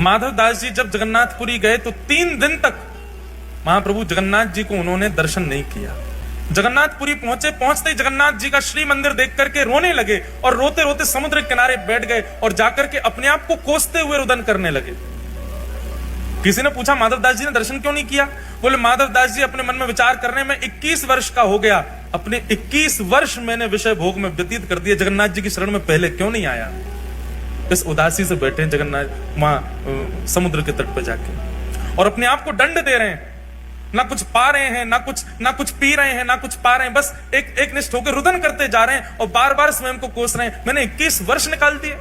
माधवदास जी जब जगन्नाथपुरी गए तो 3 दिन तक महाप्रभु जगन्नाथ जी को उन्होंने दर्शन नहीं किया। जगन्नाथपुरी पहुंचते ही जगन्नाथ जी का श्री मंदिर देख करके रोने लगे और रोते रोते समुद्र के किनारे बैठ गए और जाकर के अपने आप को कोसते हुए रुदन करने लगे। किसी ने पूछा माधवदास जी ने दर्शन क्यों नहीं किया? बोले माधवदास जी अपने मन में विचार करने में 21 वर्ष का हो गया, अपने 21 वर्ष मैंने विषय भोग में व्यतीत कर दिए, जगन्नाथ जी की शरण में पहले क्यों नहीं आया? इस उदासी से बैठे जगन्नाथ वहां समुद्र के तट पर जाके और अपने आप को दंड दे रहे हैं, ना कुछ पा रहे हैं, ना कुछ पी रहे हैं, ना कुछ पा रहे हैं, बस एक निष्ठ होकर रुदन करते जा रहे हैं और बार बार स्वयं को कोस रहे हैं, मैंने 21 वर्ष निकाल दिए।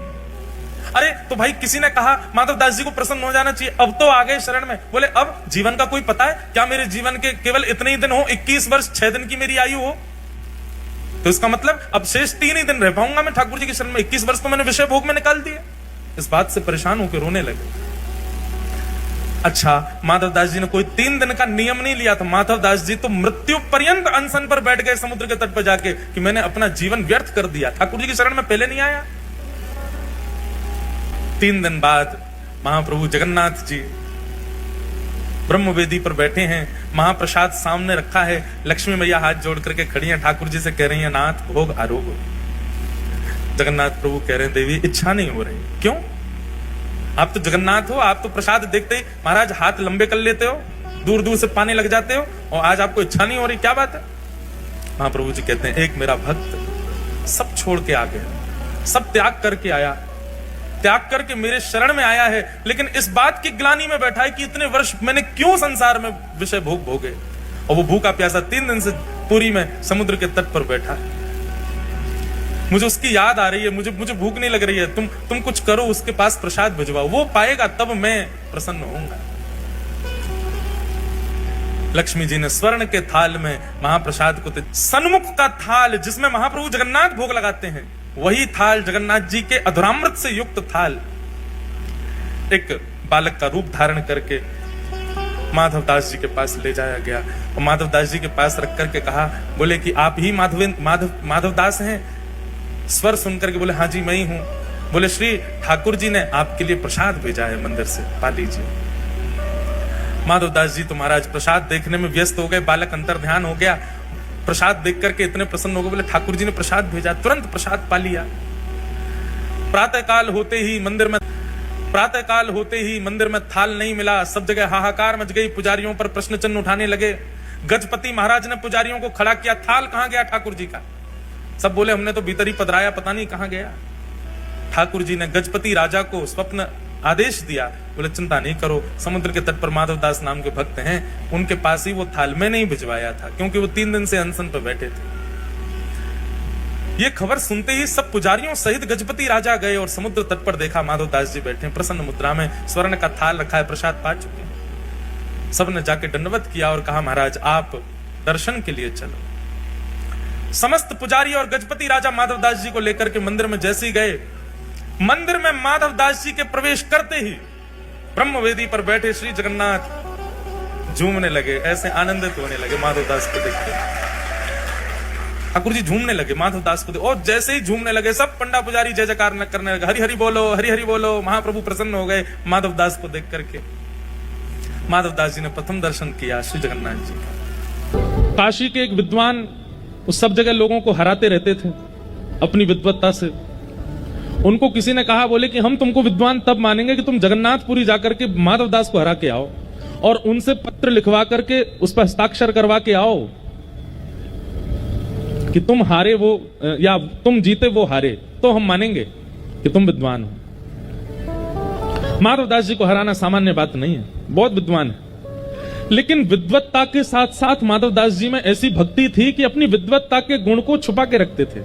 अरे तो भाई किसी ने कहा माधवदास जी को प्रसन्न हो जाना चाहिए, अब तो आ गए शरण में। बोले अब जीवन का कोई पता है क्या? मेरे जीवन के केवल इतने ही दिन हो, 21 वर्ष 6 दिन की मेरी आयु हो, तो इसका मतलब अब शेष 3 ही दिन रह पाऊंगा मैं ठाकुर जी की शरण में। 21 वर्ष तो मैंने विषय भोग में निकाल दिए। इस बात से परेशान होकर रोने लगे। अच्छा, माधवदास जी ने कोई 3 दिन का नियम नहीं लिया था। माधवदास जी तो मृत्यु पर्यंत अनशन पर बैठ गए समुद्र के तट पर जाके कि मैंने अपना जीवन व्यर्थ कर दिया, ठाकुर जी की शरण में पहले नहीं आया। 3 दिन बाद महाप्रभु जगन्नाथ जी ब्रह्मवेदी पर बैठे हैं, महाप्रसाद सामने रखा है, लक्ष्मी मैया हाथ जोड़ करके खड़ी हैं, ठाकुर जी से कह रही हैं नाथ भोग आरोग। जगन्नाथ प्रभु कह रहे हैं देवी इच्छा नहीं हो रही। क्यों? आप तो जगन्नाथ हो, आप तो प्रसाद देखते ही महाराज हाथ लंबे कर लेते हो, दूर दूर से पाने लग जाते हो, और आज आपको इच्छा नहीं हो रही, क्या बात है? महाप्रभु जी कहते हैं एक मेरा भक्त सब छोड़ के आ गया, सब त्याग करके आया, त्याग करके मेरे शरण में आया है, लेकिन इस बात की ग्लानि में बैठा है कि इतने वर्ष मैंने क्यों संसार में विषय भोग भोगे। और वो भूखा प्यासा 3 दिन से पुरी में समुद्र के तट पर बैठा है। मुझे उसकी याद आ रही है, मुझे भूख नहीं लग रही है, तुम कुछ करो, उसके पास प्रसाद भिजवाओ, वो पाएगा तब मैं प्रसन्न होऊंगा। लक्ष्मी जी ने स्वर्ण के थाल में महाप्रसाद को सन्मुख का थाल जिसमें महाप्रभु जगन्नाथ भोग लगाते हैं, वही थाल जगन्नाथ जी के अधुरामृत से युक्त थाल एक बालक का रूप धारण करके माधवदास जी के पास ले जाया गया और माधवदास जी के पास रख करके कहा, बोले कि आप ही माधवदास हैं? स्वर सुनकर के बोले हाँ जी मैं ही हूं। बोले श्री ठाकुर जी ने आपके लिए प्रसाद भेजा है मंदिर से, पा लीजिए। माधवदास जी तो महाराज प्रसाद देखने में व्यस्त हो गए, बालक अंतर ध्यान हो गया, प्रसाद देख करके इतने प्रसन्न हो गए, बोले ठाकुर जी ने प्रसाद भेजा, तुरंत प्रसाद पा लिया। प्रातःकाल होते ही मंदिर में थाल नहीं मिला, सब जगह हाहाकार मच गई, पुजारियों पर प्रश्न चिन्ह उठाने लगे। गजपति महाराज ने पुजारियों को खड़ा किया, थाल कहां गया ठाकुर जी का? सब बोले हमने तो भीतर ही पधराया, पता नहीं कहां गया। ठाकुर जी ने गजपति राजा को स्वप्न आदेश दिया, बोले चिंता नहीं करो, समुद्र के तट पर माधवदास नाम के भक्त हैं, उनके पास ही वो थाल मैंने ही भिजवाया था, क्योंकि वो 3 दिन से अनशन पर बैठे थे। ये खबर सुनते ही सब पुजारियों सहित गजपति राजा गए और समुद्र तट पर देखा माधवदास जी बैठे प्रसन्न मुद्रा में, स्वर्ण का थाल रखा है, प्रसाद पा चुके हैं। सबने जाके दंडवत किया और कहा महाराज आप दर्शन के लिए चलो। समस्त पुजारी और गजपति राजा माधवदास जी को लेकर के मंदिर में जैसे ही गए, मंदिर में माधवदास जी के प्रवेश करते ही ब्रह्मवेदी पर बैठे श्री जगन्नाथ झूमने लगे, ऐसे आनंदित होने लगे माधवदास को देखकर। ठाकुर जी झूमने लगे माधवदास को, और जैसे ही झूमने लगे सब पंडा पुजारी जय जयकार करने लगे, हरि हरि बोलो, हरि हरि बोलो। महाप्रभु प्रसन्न हो गए माधवदास को देख करके। माधवदास जी ने प्रथम दर्शन किया श्री जगन्नाथ जी का। काशी के एक विद्वान उस सब जगह लोगों को हराते रहते थे अपनी विद्वत्ता से। उनको किसी ने कहा, बोले कि हम तुमको विद्वान तब मानेंगे कि तुम जगन्नाथपुरी जाकर के माधवदास को हरा के आओ और उनसे पत्र लिखवा करके उस पर हस्ताक्षर करवा के आओ कि तुम हारे वो या तुम जीते वो हारे, तो हम मानेंगे कि तुम विद्वान हो। माधवदास जी को हराना सामान्य बात नहीं है, बहुत विद्वान है, लेकिन विद्वत्ता के साथ साथ माधवदास जी में ऐसी भक्ति थी कि अपनी विद्वत्ता के गुण को छुपा के रखते थे।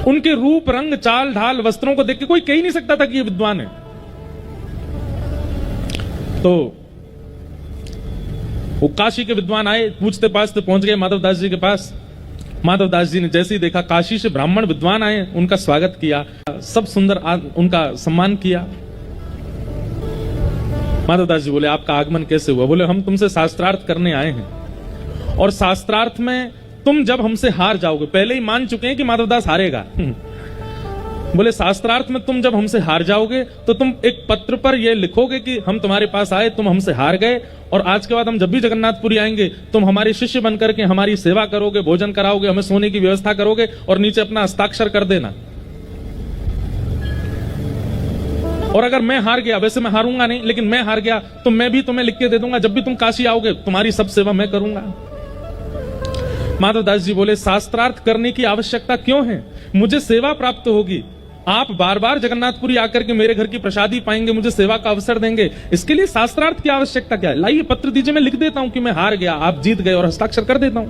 उनके रूप रंग चाल ढाल वस्त्रों को देख के कोई कह ही नहीं सकता था कि ये विद्वान है। तो वो काशी के विद्वान आए, पूछते पाछते पहुंच गए माधवदास जी के पास। माधवदास जी ने जैसे ही देखा काशी से ब्राह्मण विद्वान आए, उनका स्वागत किया, सब सुंदर उनका सम्मान किया। माधवदास जी बोले आपका आगमन कैसे हुआ? बोले हम तुमसे शास्त्रार्थ करने आए हैं, और शास्त्रार्थ में तुम जब हमसे हार जाओगे, पहले ही मान चुके हैं कि माधवदास हारेगा, बोले शास्त्रार्थ में तुम जब हमसे हार जाओगे तो तुम एक पत्र पर यह लिखोगे कि हम तुम्हारे पास आए, तुम हमसे हार गए, और आज के बाद हम जब भी जगन्नाथपुरी आएंगे तुम हमारे शिष्य बनकर के हमारी सेवा करोगे, भोजन कराओगे, हमें सोने की व्यवस्था करोगे, और नीचे अपना हस्ताक्षर कर देना। और अगर मैं हार गया, वैसे मैं हारूंगा नहीं, लेकिन मैं हार गया तो मैं भी तुम्हें लिख के दे दूंगा, जब भी तुम काशी आओगे तुम्हारी सब सेवा मैं करूंगा। माधवदास जी बोले शास्त्रार्थ करने की आवश्यकता क्यों है? मुझे सेवा प्राप्त होगी, आप बार बार जगन्नाथपुरी आकर के मेरे घर की प्रसादी पाएंगे, मुझे सेवा का अवसर देंगे, इसके लिए शास्त्रार्थ की आवश्यकता क्या है? लाइए पत्र दीजिए, मैं लिख देता हूं कि मैं हार गया, आप जीत गए, और हस्ताक्षर कर देता हूं।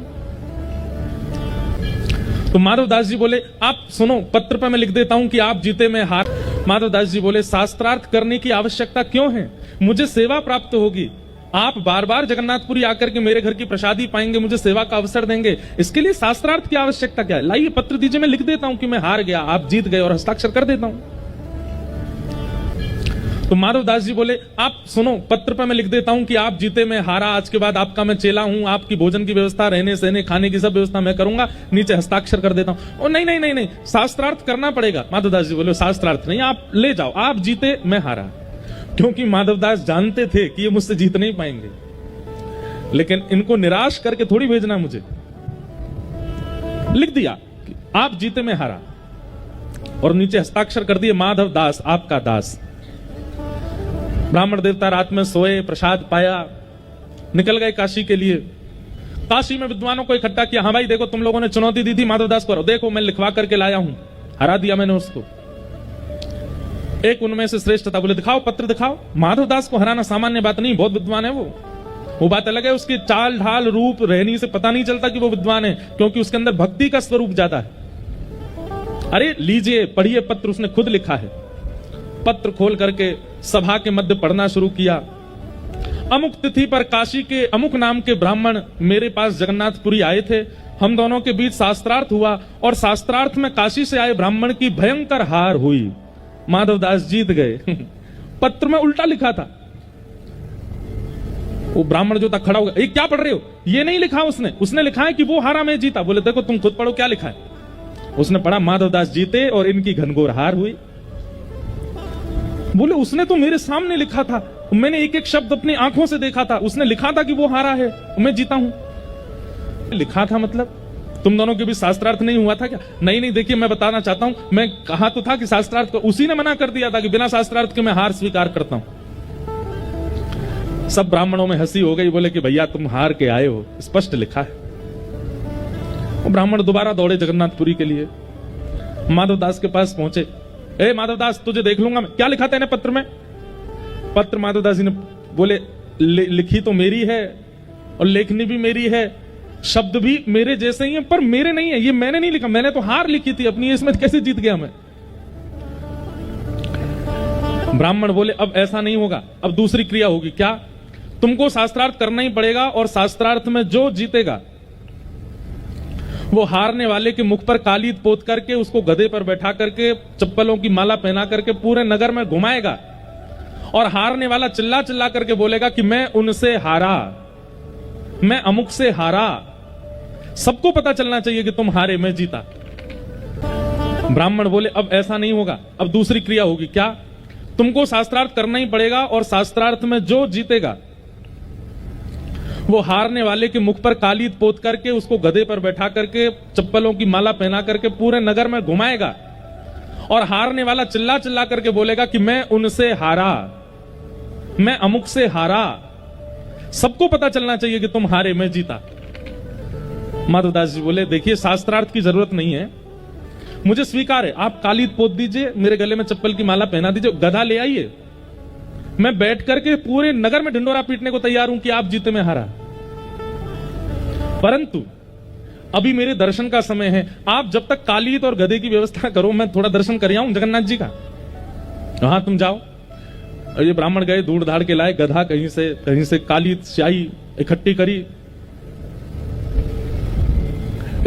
तो माधवदास जी बोले आप सुनो, पत्र पर मैं लिख देता हूं कि आप जीते मैं हार। माधवदास जी बोले शास्त्रार्थ करने की आवश्यकता क्यों है? मुझे सेवा प्राप्त होगी, आप बार बार जगन्नाथपुरी आकर के मेरे घर की प्रसादी पाएंगे, मुझे सेवा का अवसर देंगे, इसके लिए शास्त्रार्थ की आवश्यकता क्या है? लाइए पत्र दीजिए, मैं लिख देता हूं कि मैं हार गया, आप जीत गए, और हस्ताक्षर कर देता हूं। तो माधवदास जी बोले आप सुनो, पत्र पर मैं लिख देता हूं कि आप जीते मैं हारा, आज के बाद आपका मैं चेला हूं, आपकी भोजन की व्यवस्था, रहने सहने खाने की सब व्यवस्था मैं करूंगा, नीचे हस्ताक्षर कर देता हूं। ओ नहीं नहीं नहीं नहीं, शास्त्रार्थ करना पड़ेगा। माधवदास जी बोले शास्त्रार्थ नहीं, आप ले जाओ, आप जीते मैं हारा। क्योंकि माधवदास जानते थे कि ये मुझसे जीत नहीं पाएंगे, लेकिन इनको निराश करके थोड़ी भेजना मुझे। लिख दिया कि आप जीते मैं हारा, और नीचे हस्ताक्षर कर दिए माधवदास आपका दास। ब्राह्मण देवता रात में सोए, प्रसाद पाया, निकल गए काशी के लिए। काशी में विद्वानों को इकट्ठा किया, हाँ भाई देखो तुम लोगों ने चुनौती दी थी माधवदास को, देखो मैं लिखवा करके लाया हूं, हरा दिया मैंने उसको। एक उनमें से श्रेष्ठ था, बोले दिखाओ पत्र दिखाओ। माधवदास को हराना सामान्य बात नहीं, बहुत विद्वान है वो बात अलग है, उसकी चाल ढाल रूप रहनी से पता नहीं चलता कि वो विद्वान है, क्योंकि उसके अंदर भक्ति का स्वरूप ज्यादा है। अरे लीजिए पढ़िए पत्र, उसने खुद लिखा है। पत्र खोल करके सभा के मध्य पढ़ना शुरू किया। अमुक तिथि पर काशी के अमुक नाम के ब्राह्मण मेरे पास जगन्नाथपुरी आए थे, हम दोनों के बीच शास्त्रार्थ हुआ, और शास्त्रार्थ में काशी से आए ब्राह्मण की भयंकर हार हुई, माधवदास जीत गए। पत्र में उल्टा लिखा था। वो ब्राह्मण जो था खड़ा हो गया, ये क्या पढ़ रहे हो? ये नहीं लिखा उसने लिखा है कि वो हारा मैं जीता। बोले देखो तुम खुद पढ़ो क्या लिखा है। उसने पढ़ा माधवदास जीते और इनकी घनघोर हार हुई। बोले उसने तो मेरे सामने लिखा था, मैंने एक एक शब्द अपनी आंखों से देखा था, उसने लिखा था कि वो हारा है, मैं जीता हूं। लिखा था मतलब तुम दोनों के भी शास्त्रार्थ नहीं हुआ था क्या? नहीं नहीं, देखिए मैं बताना चाहता हूं, मैं कहा तो था कि शास्त्रार्थ को, उसी ने मना कर दिया था कि बिना शास्त्रार्थ के मैं हार स्वीकार करता हूं। सब ब्राह्मणों में हंसी हो गई, बोले कि भैया तुम हार के आए हो, स्पष्ट लिखा है। वो ब्राह्मण दोबारा दौड़े जगन्नाथपुरी के लिए, माधवदास के पास पहुंचे। ए माधवदास तुझे देख लूंगा मैं, क्या लिखा था इन्हें पत्र में? पत्र माधवदास जी ने बोले लिखी तो मेरी है और लेखनी भी मेरी है, शब्द भी मेरे जैसे ही हैं, पर मेरे नहीं है, ये मैंने नहीं लिखा, मैंने तो हार लिखी थी अपनी, इसमें कैसे जीत गया मैं? ब्राह्मण बोले अब ऐसा नहीं होगा, अब दूसरी क्रिया होगी। क्या? तुमको शास्त्रार्थ करना ही पड़ेगा, और शास्त्रार्थ में जो जीतेगा वो हारने वाले के मुख पर कालीद पोत करके, उसको गधे पर बैठा करके, चप्पलों की माला पहना करके पूरे नगर में घुमाएगा, और हारने वाला चिल्ला चिल्ला करके बोलेगा कि मैं उनसे हारा, मैं अमुक से हारा, सबको पता चलना चाहिए कि तुम हारे मैं जीता। ब्राह्मण बोले अब ऐसा नहीं होगा, अब दूसरी क्रिया होगी। क्या? तुमको शास्त्रार्थ करना ही पड़ेगा, और शास्त्रार्थ में जो जीतेगा वो हारने वाले के मुख पर कालीद पोत करके, उसको गधे पर बैठा करके, चप्पलों की माला पहना करके पूरे नगर में घुमाएगा, और हारने वाला चिल्ला चिल्ला करके बोलेगा कि मैं उनसे हारा, मैं अमुक से हारा, सबको पता चलना चाहिए कि तुम हारे मैं जीता। माधवदास जी बोले देखिए शास्त्रार्थ की जरूरत नहीं है, मुझे स्वीकार है, आप कालीद पोत दीजिए, मेरे गले में चप्पल की माला पहना दीजिए, गधा ले आइए, मैं बैठ करके पूरे नगर में ढिंडोरा पीटने को तैयार हूं कि आप जीते मैं हारा। परंतु अभी मेरे दर्शन का समय है, आप जब तक कालीद और गधे की व्यवस्था करो, मैं थोड़ा दर्शन कर आऊं जगन्नाथ जी का। हाँ तुम जाओ। और ये ब्राह्मण गए, दूर धाड़ के लाए गधा, कहीं से कालीद स्याही इकट्ठी करी।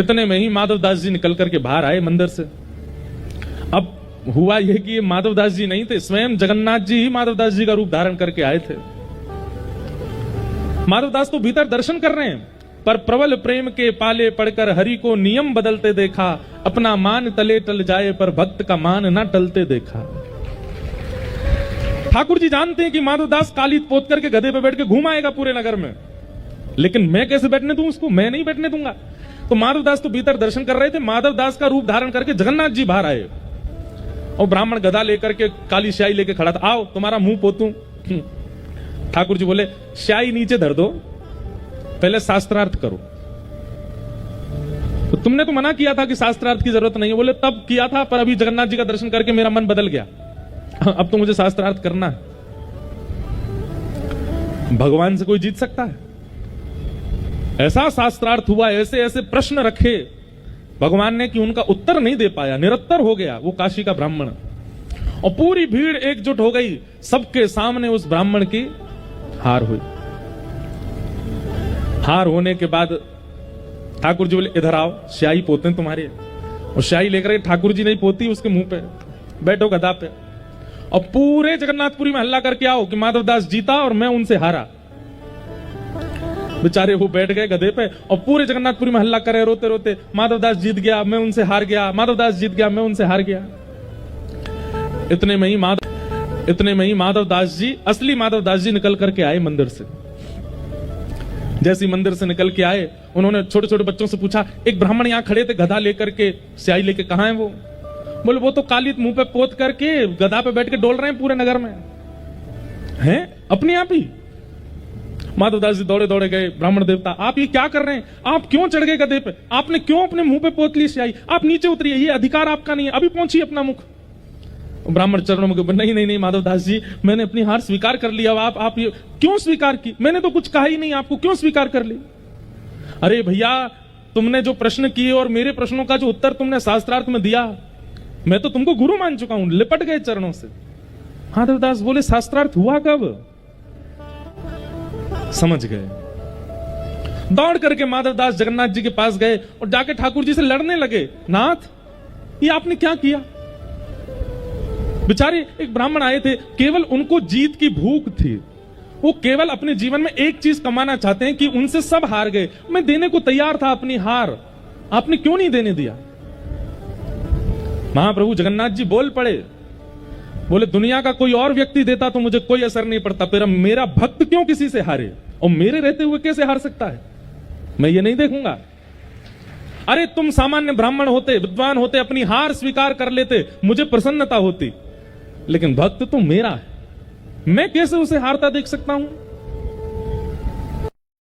इतने में ही माधवदास जी निकल करके बाहर आए मंदिर से। अब हुआ यह कि ये माधवदास जी नहीं थे, स्वयं जगन्नाथ जी ही माधवदास जी का रूप धारण करके आए थे। माधवदास तो भीतर दर्शन कर रहे हैं, पर प्रबल प्रेम के पाले पड़कर हरि को नियम बदलते देखा। अपना मान तले टल जाए पर भक्त का मान ना टलते देखा। ठाकुर जी जानते हैं कि माधवदास कालित पोत करके गधे पे बैठ के घूम आएगा पूरे नगर में, लेकिन मैं कैसे बैठने दूं उसको? मैं नहीं बैठने दूंगा। तो माधवदास तो भीतर दर्शन कर रहे थे, माधवदास का रूप धारण करके जगन्नाथ जी बाहर आए और ब्राह्मण गधा लेकर के काली स्याही लेके खड़ा था। आओ तुम्हारा मुंह पोतूं। ठाकुर जी बोले स्याही नीचे धर दो, पहले शास्त्रार्थ करो। तो तुमने तो मना किया था कि शास्त्रार्थ की जरूरत नहीं है। बोले तब किया था, पर अभी जगन्नाथ जी का दर्शन करके मेरा मन बदल गया, अब तो मुझे शास्त्रार्थ करना है। भगवान से कोई जीत सकता है? ऐसा शास्त्रार्थ हुआ, ऐसे ऐसे प्रश्न रखे भगवान ने कि उनका उत्तर नहीं दे पाया, निरत्तर हो गया वो काशी का ब्राह्मण। और पूरी भीड़ एकजुट हो गई, सबके सामने उस ब्राह्मण की हार हुई। हार होने के बाद ठाकुर जी बोले इधर आओ, स्याही पोते हैं तुम्हारे। और स्याही लेकर ठाकुर जी नहीं पोती उसके मुंह पे, बैठो गधा पे, और पूरे जगन्नाथपुरी में हल्ला करके आओ कि माधवदास जीता और मैं उनसे हारा। बेचारे वो बैठ गए गधे पे और पूरे जगन्नाथपुरी में हल्ला करे रोते रोते, माधवदास जीत गया मैं उनसे हार गया, माधवदास जीत गया मैं उनसे हार गया। इतने में ही माधवदास जी, असली माधवदास जी निकल करके आए मंदिर से। जैसे मंदिर से निकल के आए, उन्होंने छोटे छोटे बच्चों से पूछा, एक ब्राह्मण यहाँ खड़े थे गधा लेकर के, स्याही लेके, कहां है वो? बोले वो तो कालित मुंह पे पोत करके गधा पे बैठ के डोल रहे हैं पूरे नगर में। हैं अपने आप ही? माधवदास जी दौड़े दौड़े गए, ब्राह्मण देवता आप ये क्या कर रहे हैं? आप क्यों चढ़ गए गधे पे? आपने क्यों अपने मुंह पे पोत ली स्याही? आप नीचे उतरिए, ये अधिकार आपका नहीं है, अभी पहुंचिए अपना मुख। ब्राह्मण चरणों में नहीं नहीं नहीं माधवदास जी, मैंने अपनी हार स्वीकार कर लिया। आप ये क्यों स्वीकार की? मैंने तो कुछ कहा ही नहीं आपको, क्यों स्वीकार कर ली? अरे भैया, तुमने जो प्रश्न किए और मेरे प्रश्नों का जो उत्तर तुमने शास्त्रार्थ में दिया, मैं तो तुमको गुरु मान चुका हूं। लिपट गए चरणों से। माधवदास बोले शास्त्रार्थ हुआ कब? समझ गए। दौड़ करके माधवदास जगन्नाथ जी के पास गए और जाके ठाकुर जी से लड़ने लगे, नाथ ये आपने क्या किया? बेचारे एक ब्राह्मण आए थे, केवल उनको जीत की भूख थी, वो केवल अपने जीवन में एक चीज कमाना चाहते हैं कि उनसे सब हार गए, मैं देने को तैयार था अपनी हार, आपने क्यों नहीं देने दिया? महाप्रभु जगन्नाथ जी बोल पड़े, बोले दुनिया का कोई और व्यक्ति देता तो मुझे कोई असर नहीं पड़ता, पर मेरा भक्त क्यों किसी से हारे, और मेरे रहते हुए कैसे हार सकता है? मैं ये नहीं देखूंगा। अरे तुम सामान्य ब्राह्मण होते, विद्वान होते, अपनी हार स्वीकार कर लेते, मुझे प्रसन्नता होती, लेकिन भक्त तो मेरा है, मैं कैसे उसे हारता देख सकता हूं?